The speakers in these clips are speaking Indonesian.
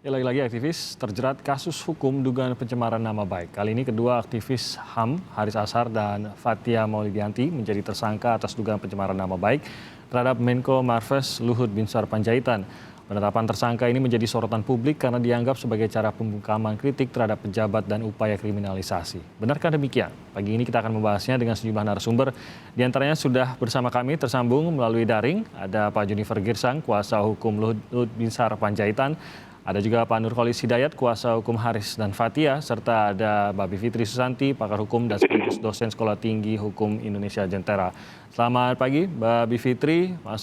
Lagi-lagi aktivis terjerat kasus hukum dugaan pencemaran nama baik. Kali ini kedua aktivis HAM, Haris Azhar dan Fathia Maulidianti menjadi tersangka atas dugaan pencemaran nama baik terhadap Menko Marves Luhut Binsar Panjaitan. Penetapan tersangka ini menjadi sorotan publik karena dianggap sebagai cara pembungkaman kritik terhadap pejabat dan upaya kriminalisasi. Benarkah demikian? Pagi ini kita akan membahasnya dengan sejumlah narasumber. Di antaranya sudah bersama kami tersambung melalui daring. Ada Pak Junifer Girsang, kuasa hukum Luhut Binsar Panjaitan. Ada juga Pak Nurholis Hidayat, kuasa hukum Haris dan Fathia, serta ada Mbak Bivitri Susanti, pakar hukum dan sekaligus dosen Sekolah Tinggi Hukum Indonesia Jentera. Selamat pagi Mbak Bivitri, Pak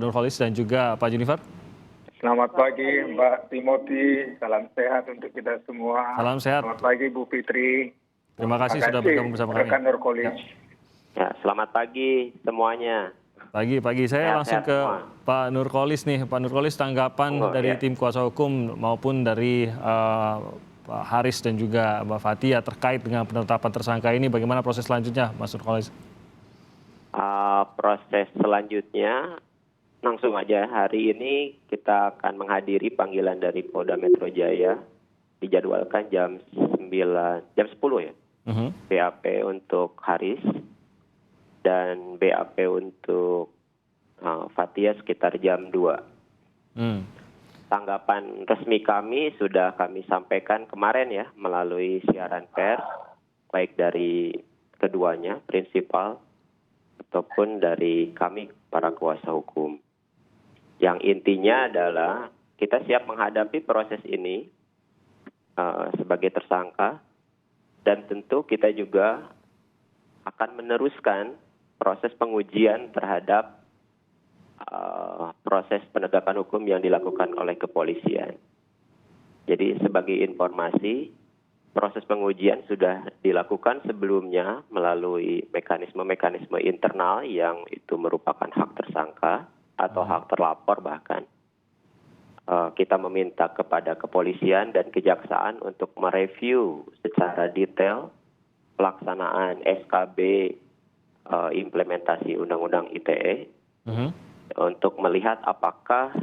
Nurholis dan juga Pak Junifer. Selamat pagi Mbak Timothy, salam sehat untuk kita semua. Salam sehat. Selamat pagi Bu Fitri. Terima kasih sudah bergabung bersama kami. Rekan Nurholis. Ya, selamat pagi semuanya. Pagi, saya langsung ke semua. Pak Nurholis nih. Pak Nurholis, tanggapan dari tim kuasa hukum maupun dari Pak Haris dan juga Mbak Fathia terkait dengan penetapan tersangka ini, bagaimana proses selanjutnya, Mas Nurholis? Proses selanjutnya langsung aja hari ini kita akan menghadiri panggilan dari Polda Metro Jaya, dijadwalkan jam 10 ya. BAP untuk Haris dan BAP untuk Fathia sekitar jam 2. Tanggapan resmi kami sudah kami sampaikan kemarin ya melalui siaran pers, baik dari keduanya, prinsipal, ataupun dari kami para kuasa hukum. Yang intinya adalah kita siap menghadapi proses ini sebagai tersangka, dan tentu kita juga akan meneruskan proses pengujian terhadap proses penegakan hukum yang dilakukan oleh kepolisian. Jadi sebagai informasi, proses pengujian sudah dilakukan sebelumnya melalui mekanisme-mekanisme internal yang itu merupakan hak tersangka atau hak terlapor bahkan. Kita meminta kepada kepolisian dan kejaksaan untuk mereview secara detail pelaksanaan SKB implementasi Undang-Undang ITE untuk melihat apakah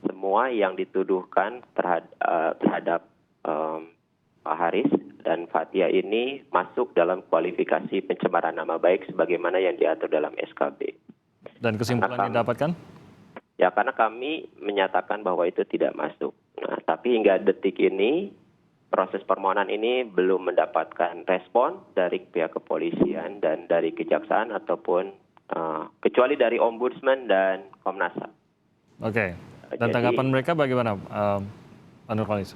semua yang dituduhkan terhadap Pak Haris dan Fathia ini masuk dalam kualifikasi pencemaran nama baik sebagaimana yang diatur dalam SKB. Dan kesimpulan yang didapatkan? Ya, karena kami menyatakan bahwa itu tidak masuk. Nah, tapi hingga detik ini proses permohonan ini belum mendapatkan respon dari pihak kepolisian dan dari kejaksaan ataupun kecuali dari Ombudsman dan Komnas HAM. Oke. Dan tanggapan mereka bagaimana, Pak Nurholis?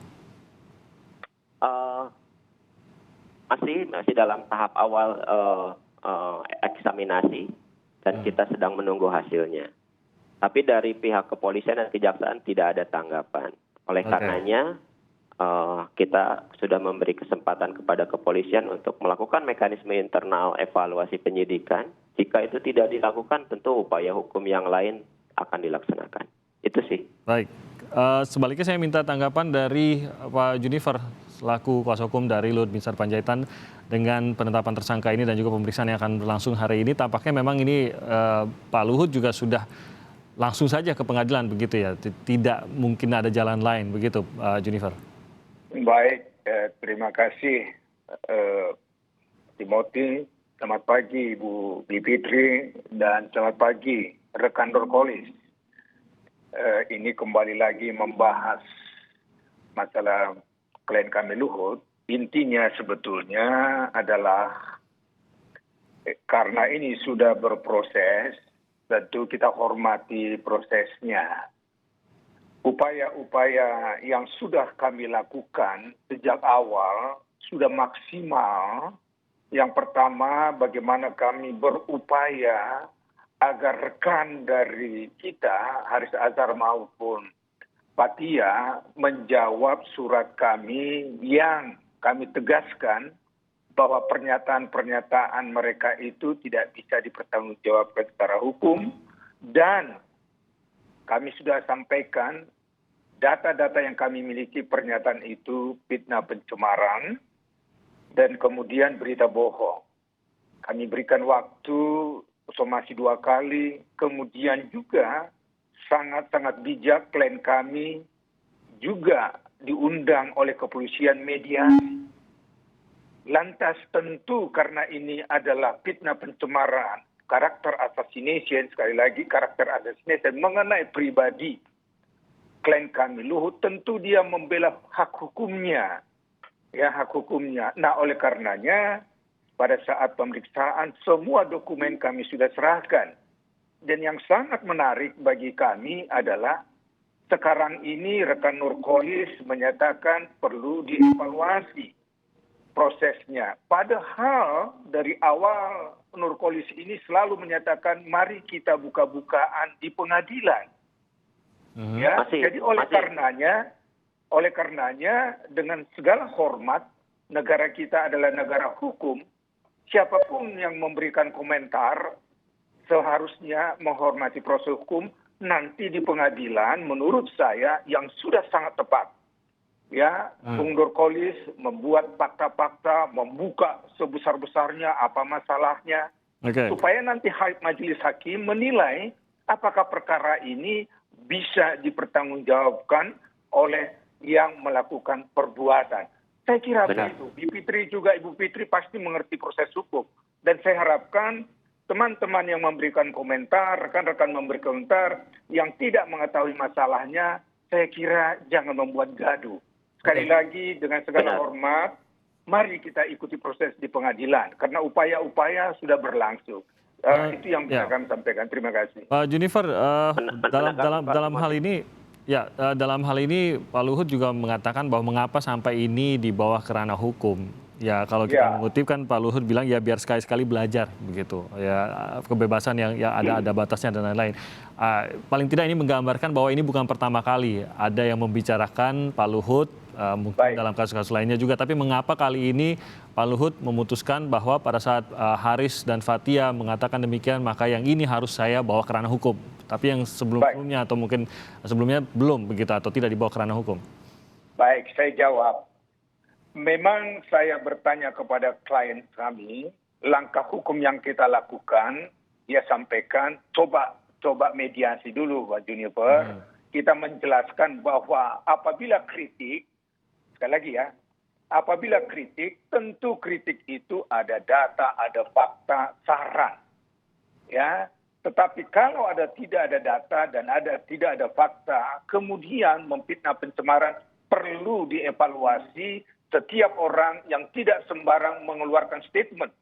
Masih dalam tahap awal eksaminasi dan kita sedang menunggu hasilnya. Tapi dari pihak kepolisian dan kejaksaan tidak ada tanggapan. Oleh karenanya kita sudah memberi kesempatan kepada kepolisian untuk melakukan mekanisme internal evaluasi penyidikan. Jika itu tidak dilakukan, tentu upaya hukum yang lain akan dilaksanakan. Itu sih. Baik. Sebaliknya saya minta tanggapan dari Pak Junifer selaku kuasa hukum dari Luhut Binsar Panjaitan dengan penetapan tersangka ini dan juga pemeriksaan yang akan berlangsung hari ini. Tampaknya memang ini Pak Luhut juga sudah langsung saja ke pengadilan begitu ya. Tidak mungkin ada jalan lain begitu, Junifer. Baik, terima kasih Timothy. Selamat pagi Bu Bivitri dan selamat pagi rekan Nurholis. Ini kembali lagi membahas masalah klien kami Luhut. Intinya sebetulnya adalah karena ini sudah berproses, tentu kita hormati prosesnya. Upaya-upaya yang sudah kami lakukan sejak awal sudah maksimal. Yang pertama, bagaimana kami berupaya agar rekan dari kita, Haris Azhar maupun Fathia, menjawab surat kami yang kami tegaskan bahwa pernyataan-pernyataan mereka itu tidak bisa dipertanggungjawabkan secara hukum, dan kami sudah sampaikan data-data yang kami miliki pernyataan itu fitnah pencemaran dan kemudian berita bohong. Kami berikan waktu somasi 2 kali, kemudian juga sangat-sangat bijak klien kami juga diundang oleh kepolisian mediasi. Lantas tentu karena ini adalah fitnah pencemaran, karakter assassination, sekali lagi karakter assassination mengenai pribadi klien kami Luhut, tentu dia membela hak hukumnya. Ya, hak hukumnya. Nah, oleh karenanya pada saat pemeriksaan semua dokumen kami sudah serahkan. Dan yang sangat menarik bagi kami adalah sekarang ini rekan Nurkolis menyatakan perlu dievaluasi prosesnya. Padahal dari awal Nurkolis ini selalu menyatakan mari kita buka-bukaan di pengadilan. Ya, jadi oleh karenanya dengan segala hormat negara kita adalah negara hukum. Siapapun yang memberikan komentar seharusnya menghormati proses hukum. Nanti di pengadilan menurut saya yang sudah sangat tepat. Ya, Bung Nurkolis membuat fakta-fakta, membuka sebesar-besarnya apa masalahnya, supaya nanti majelis hakim menilai apakah perkara ini bisa dipertanggungjawabkan oleh yang melakukan perbuatan. Saya kira begitu. Ibu Fitri pasti mengerti proses hukum. Dan saya harapkan teman-teman yang memberikan komentar, rekan-rekan memberi komentar, yang tidak mengetahui masalahnya, saya kira jangan membuat gaduh. Sekali lagi dengan segala hormat, mari kita ikuti proses di pengadilan karena upaya-upaya sudah berlangsung. Itu yang bisa kami sampaikan. Terima kasih. Pak Junifer, dalam hal ini Pak Luhut juga mengatakan bahwa mengapa sampai ini di bawah kerana hukum. Ya kalau kita mengutip kan Pak Luhut bilang ya biar sekali-sekali belajar begitu. Ya kebebasan yang ya ada batasnya dan lain-lain. Paling tidak ini menggambarkan bahwa ini bukan pertama kali ada yang membicarakan Pak Luhut. Mungkin dalam kasus-kasus lainnya juga, tapi mengapa kali ini Pak Luhut memutuskan bahwa pada saat Haris dan Fathia mengatakan demikian, maka yang ini harus saya bawa ke ranah hukum, tapi yang sebelumnya atau mungkin sebelumnya belum begitu atau tidak dibawa ke ranah hukum? Baik, saya jawab. Memang saya bertanya kepada klien kami, langkah hukum yang kita lakukan, dia sampaikan, coba mediasi dulu Pak Junifer. Kita menjelaskan bahwa apabila kritik, sekali lagi ya, apabila kritik, tentu kritik itu ada data, ada fakta, saran. Ya, tetapi kalau tidak ada data dan tidak ada fakta, kemudian memfitnah pencemaran, perlu dievaluasi setiap orang yang tidak sembarang mengeluarkan statement.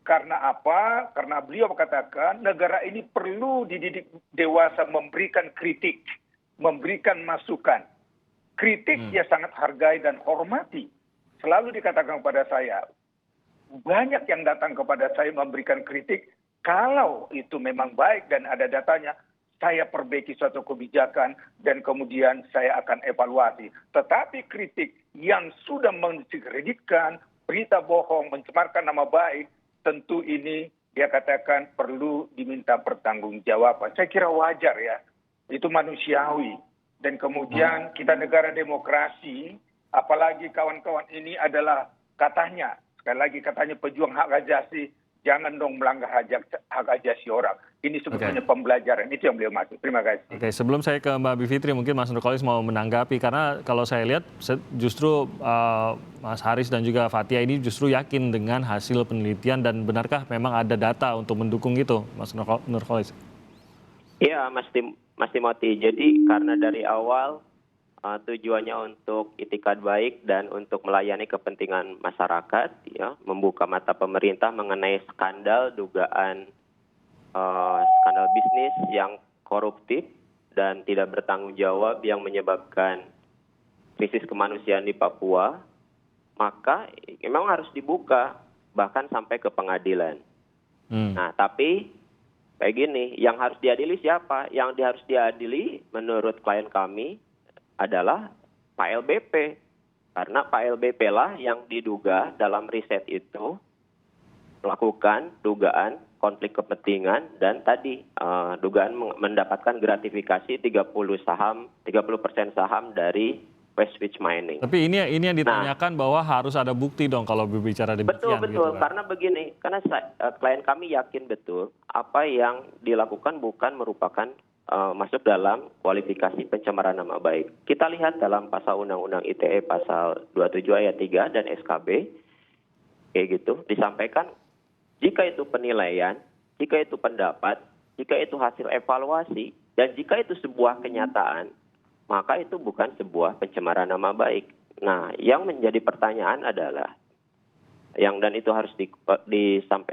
Karena apa? Karena beliau katakan negara ini perlu dididik dewasa memberikan kritik, memberikan masukan. Kritik dia sangat hargai dan hormati. Selalu dikatakan kepada saya, banyak yang datang kepada saya memberikan kritik, kalau itu memang baik dan ada datanya, saya perbaiki suatu kebijakan dan kemudian saya akan evaluasi. Tetapi kritik yang sudah mendiskreditkan, berita bohong, mencemarkan nama baik, tentu ini dia katakan perlu diminta pertanggungjawaban. Saya kira wajar ya, itu manusiawi. Dan kemudian kita negara demokrasi, apalagi kawan-kawan ini adalah katanya, sekali lagi katanya pejuang hak asasi, jangan dong melanggar hak asasi orang. Ini sebetulnya pembelajaran, itu yang beliau maksud. Terima kasih. Oke, sebelum saya ke Mbak Bivitri, mungkin Mas Nurkolis mau menanggapi, karena kalau saya lihat justru Mas Haris dan juga Fathia ini justru yakin dengan hasil penelitian, dan benarkah memang ada data untuk mendukung itu, Mas Nurkolis? Iya, Mas Timothy. Jadi karena dari awal tujuannya untuk itikad baik dan untuk melayani kepentingan masyarakat, ya, membuka mata pemerintah mengenai skandal dugaan skandal bisnis yang koruptif dan tidak bertanggung jawab yang menyebabkan krisis kemanusiaan di Papua, maka memang harus dibuka bahkan sampai ke pengadilan. Nah, tapi kayak gini, yang harus diadili siapa? Yang harus diadili menurut klien kami adalah Pak LBP. Karena Pak LBP lah yang diduga dalam riset itu melakukan dugaan konflik kepentingan dan tadi dugaan mendapatkan gratifikasi 30% saham dari West Switch Mining. Tapi ini yang ditanyakan bahwa harus ada bukti dong kalau berbicara demikian. Betul, gitu, karena begini, karena klien kami yakin betul apa yang dilakukan bukan merupakan masuk dalam kualifikasi pencemaran nama baik. Kita lihat dalam pasal Undang-Undang ITE pasal 27 ayat 3 dan SKB, kayak gitu, disampaikan jika itu penilaian, jika itu pendapat, jika itu hasil evaluasi, dan jika itu sebuah kenyataan, maka itu bukan sebuah pencemaran nama baik. Nah, yang menjadi pertanyaan adalah, dan itu harus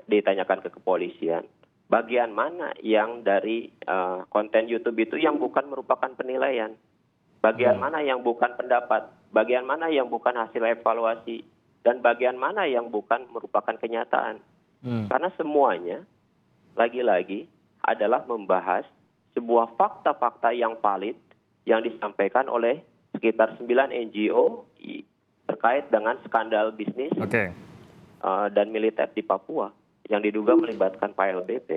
ditanyakan ke kepolisian, bagian mana yang dari konten YouTube itu yang bukan merupakan penilaian, bagian mana yang bukan pendapat, bagian mana yang bukan hasil evaluasi, dan bagian mana yang bukan merupakan kenyataan. Karena semuanya, lagi-lagi, adalah membahas sebuah fakta-fakta yang valid yang disampaikan oleh sekitar 9 NGO terkait dengan skandal bisnis dan militer di Papua yang diduga melibatkan Pak LBP.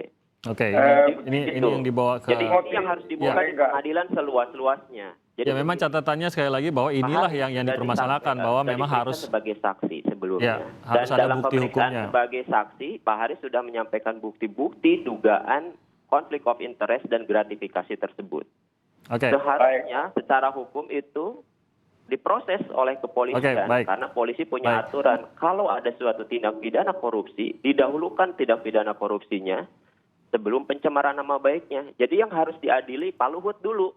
Ini yang dibawa ke... Jadi ini yang harus dibawa ke pengadilan seluas-luasnya. Jadi memang catatannya sekali lagi bahwa inilah yang dipermasalahkan, bahwa memang harus sebagai saksi sebelumnya. Harus dan ada dalam bukti pemeriksaan hukumnya. Sebagai saksi, Pak Haris sudah menyampaikan bukti-bukti dugaan konflik of interest dan gratifikasi tersebut. Seharusnya secara hukum itu diproses oleh kepolisian, karena polisi punya aturan. Kalau ada suatu tindak pidana korupsi, didahulukan tindak pidana korupsinya sebelum pencemaran nama baiknya. Jadi yang harus diadili Pak Luhut dulu.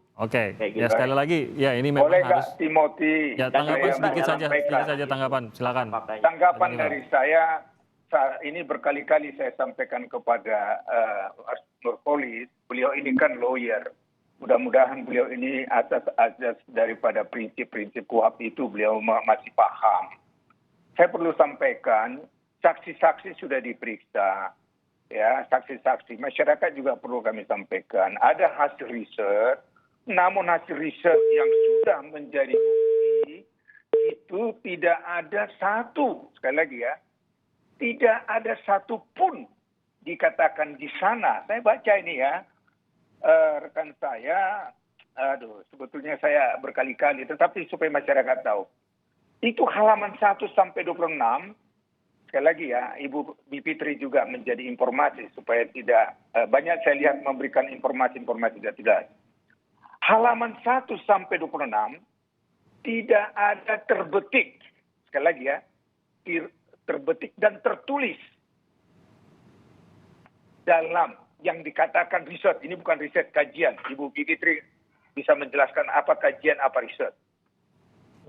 Ya sekali lagi, ya ini memang boleh harus... Timothy? Ya, tanggapan sedikit saja tanggapan, silakan. Tanggapan dari saya, ini berkali-kali saya sampaikan kepada Nurkolis, beliau ini kan lawyer. Mudah-mudahan beliau ini asas-asas daripada prinsip-prinsip KUHP itu beliau masih paham. Saya perlu sampaikan, saksi-saksi sudah diperiksa, ya, saksi-saksi. Masyarakat juga perlu kami sampaikan. Ada hasil riset, namun hasil riset yang sudah menjadi bukti itu tidak ada satu, sekali lagi ya, tidak ada satu pun dikatakan di sana. Saya baca ini ya. Rekan saya, sebetulnya saya berkali-kali, tetapi supaya masyarakat tahu. Itu halaman 1 sampai 26, sekali lagi ya, Ibu Bivitri juga menjadi informasi supaya tidak, banyak saya lihat memberikan informasi-informasi tidak. Halaman 1 sampai 26, tidak ada terbetik, sekali lagi ya, terbetik dan tertulis dalam yang dikatakan riset. Ini bukan riset, kajian. Ibu Bivitri bisa menjelaskan apa kajian, apa riset.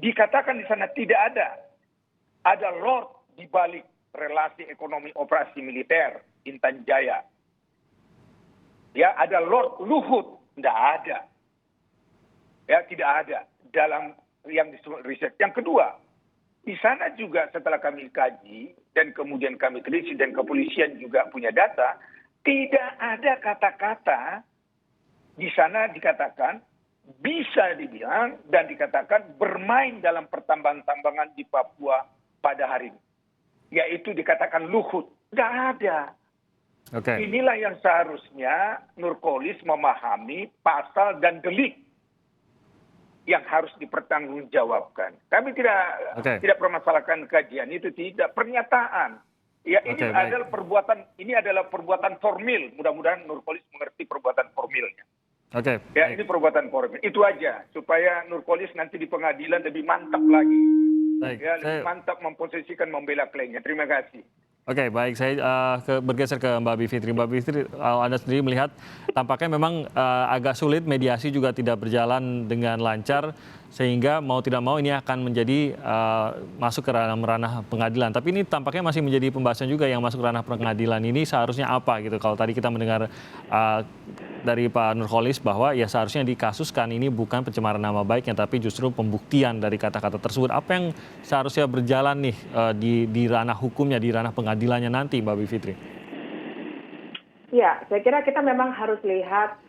Dikatakan di sana tidak ada. Ada Lord di balik relasi ekonomi operasi militer Intan Jaya. Ya, ada Lord Luhut. Tidak ada. Ya, tidak ada dalam yang disebut riset. Yang kedua, di sana juga setelah kami kaji dan kemudian kami teliti dan kepolisian juga punya data, tidak ada kata-kata di sana dikatakan bisa dibilang dan dikatakan bermain dalam pertambangan-tambangan di Papua pada hari ini. Yaitu dikatakan Luhut. Tidak ada. Inilah yang seharusnya Nurkolis memahami pasal dan delik yang harus dipertanggungjawabkan. Kami tidak permasalahkan kajian itu, tidak, pernyataan. Ya, ini adalah perbuatan formil. Mudah-mudahan Nurkolis mengerti perbuatan formilnya. Ya, ini perbuatan formil. Itu aja supaya Nurkolis nanti di pengadilan lebih mantap lagi. Lebih mantap memposisikan membela kliennya. Terima kasih. Baik, saya bergeser ke Mbak Bivitri. Mbak Bivitri, Anda sendiri melihat tampaknya memang agak sulit, mediasi juga tidak berjalan dengan lancar, sehingga mau tidak mau ini akan menjadi masuk ke ranah pengadilan. Tapi ini tampaknya masih menjadi pembahasan juga, yang masuk ke ranah pengadilan ini seharusnya apa gitu. Kalau tadi kita mendengar dari Pak Nurkolis bahwa ya seharusnya dikasuskan ini bukan pencemaran nama baiknya, tapi justru pembuktian dari kata-kata tersebut. Apa yang seharusnya berjalan nih di ranah hukumnya, di ranah pengadilannya nanti, Mbak Bivitri? Ya, saya kira kita memang harus lihat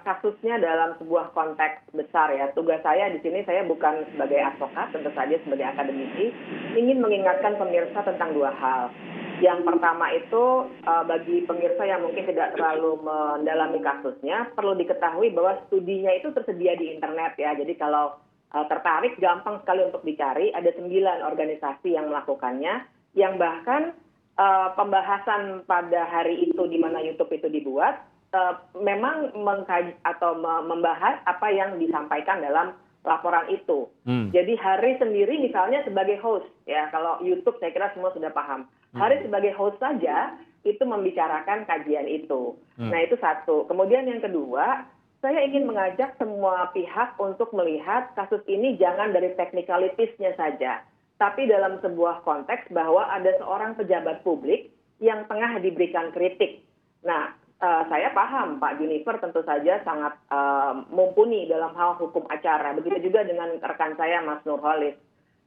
kasusnya dalam sebuah konteks besar ya. Tugas saya di sini, saya bukan sebagai advokat, tentu saja sebagai akademisi, ingin mengingatkan pemirsa tentang dua hal. Yang pertama itu bagi pemirsa yang mungkin tidak terlalu mendalami kasusnya, perlu diketahui bahwa studinya itu tersedia di internet ya. Jadi kalau tertarik, gampang sekali untuk dicari. Ada 9 organisasi yang melakukannya, yang bahkan pembahasan pada hari itu di mana YouTube itu dibuat, memang mengkaji atau membahas apa yang disampaikan dalam laporan itu. Jadi Haris sendiri misalnya sebagai host, ya kalau YouTube saya kira semua sudah paham. Haris sebagai host saja itu membicarakan kajian itu. Nah itu satu. Kemudian yang kedua, saya ingin mengajak semua pihak untuk melihat kasus ini jangan dari technicalities-nya saja, tapi dalam sebuah konteks bahwa ada seorang pejabat publik yang tengah diberikan kritik. Nah, saya paham Pak Junifer tentu saja sangat mumpuni dalam hal hukum acara. Begitu juga dengan rekan saya Mas Nurholis.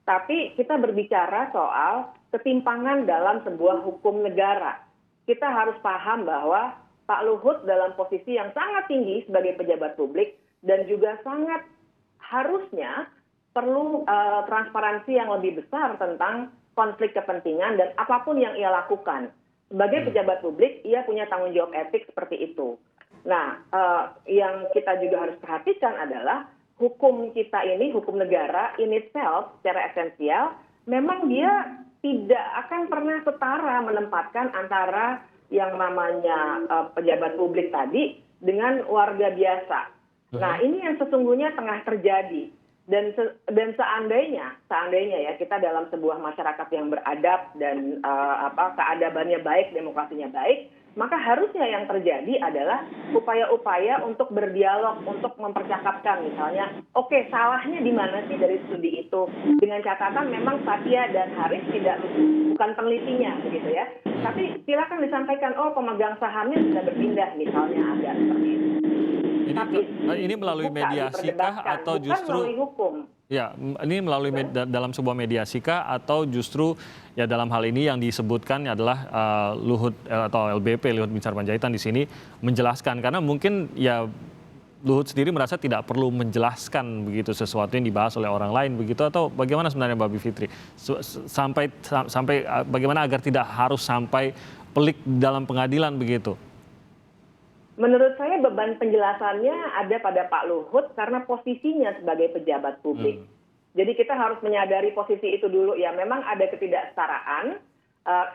Tapi kita berbicara soal ketimpangan dalam sebuah hukum negara. Kita harus paham bahwa Pak Luhut dalam posisi yang sangat tinggi sebagai pejabat publik dan juga sangat harusnya perlu transparansi yang lebih besar tentang konflik kepentingan dan apapun yang ia lakukan. Sebagai pejabat publik, ia punya tanggung jawab etik seperti itu. Nah, yang kita juga harus perhatikan adalah hukum kita ini, hukum negara in itself secara esensial, memang dia tidak akan pernah setara menempatkan antara yang namanya pejabat publik tadi dengan warga biasa. Nah, ini yang sesungguhnya tengah terjadi. Dan seandainya ya kita dalam sebuah masyarakat yang beradab dan keadabannya baik, demokrasinya baik, maka harusnya yang terjadi adalah upaya-upaya untuk berdialog, untuk mempercakapkan misalnya, oke, salahnya di mana sih dari studi itu? Dengan catatan memang Fathia dan Haris bukan penelitinya begitu ya. Tapi silakan disampaikan, oh pemegang sahamnya sudah berpindah misalnya ada seperti itu. Ini melalui mediasikah atau justru melalui hukum? Ya, ini melalui dalam sebuah mediasikah atau justru ya dalam hal ini yang disebutkan adalah Luhut atau LBP Luhut Binsar Panjaitan di sini menjelaskan karena mungkin ya Luhut sendiri merasa tidak perlu menjelaskan begitu sesuatu yang dibahas oleh orang lain begitu atau bagaimana sebenarnya Mbak Bivitri sampai bagaimana agar tidak harus sampai pelik dalam pengadilan begitu? Menurut saya beban penjelasannya ada pada Pak Luhut karena posisinya sebagai pejabat publik. Jadi kita harus menyadari posisi itu dulu ya. Memang ada ketidaksetaraan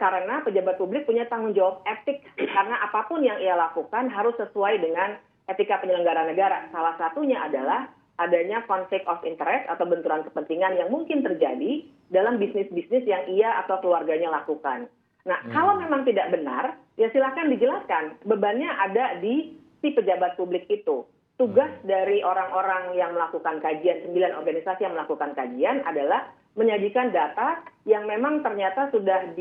karena pejabat publik punya tanggung jawab etik karena apapun yang ia lakukan harus sesuai dengan etika penyelenggara negara. Salah satunya adalah adanya konflik of interest atau benturan kepentingan yang mungkin terjadi dalam bisnis-bisnis yang ia atau keluarganya lakukan. Nah, kalau memang tidak benar, ya silakan dijelaskan. Bebannya ada di si pejabat publik itu. Tugas dari orang-orang yang melakukan kajian, 9 organisasi yang melakukan kajian adalah menyajikan data yang memang ternyata sudah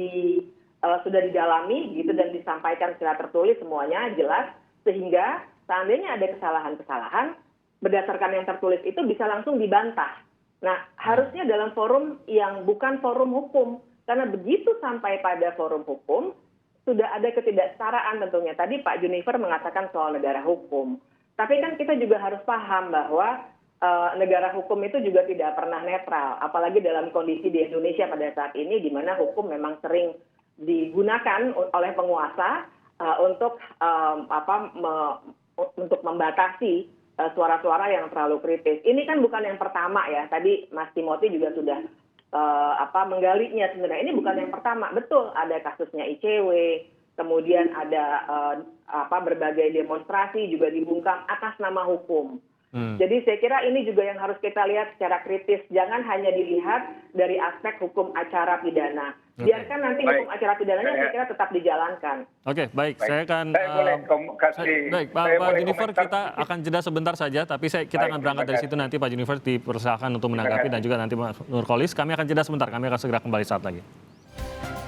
didalami gitu dan disampaikan secara tertulis semuanya jelas sehingga seandainya ada kesalahan-kesalahan berdasarkan yang tertulis itu bisa langsung dibantah. Nah, harusnya dalam forum yang bukan forum hukum. Karena begitu sampai pada forum hukum, sudah ada ketidaksetaraan tentunya. Tadi Pak Junifer mengatakan soal negara hukum. Tapi kan kita juga harus paham bahwa negara hukum itu juga tidak pernah netral. Apalagi dalam kondisi di Indonesia pada saat ini, di mana hukum memang sering digunakan oleh penguasa untuk membatasi suara-suara yang terlalu kritis. Ini kan bukan yang pertama ya. Tadi Mas Timothy juga sudah menggalinya sebenarnya. Ini bukan yang pertama. Betul, ada kasusnya ICW, kemudian ada berbagai demonstrasi juga dibungkam atas nama hukum. Jadi saya kira ini juga yang harus kita lihat secara kritis. Jangan hanya dilihat dari aspek hukum acara pidana. Biarkan nanti hukum acara pidananya saya kira tetap dijalankan. Oke, baik. Saya akan Pak Junifer, kita akan jeda sebentar saja, tapi kita akan berangkat dari situ nanti Pak Junifer dipersilakan untuk menanggapi dan juga nanti Mas Nurholis. Kami akan jeda sebentar, kami akan segera kembali saat lagi.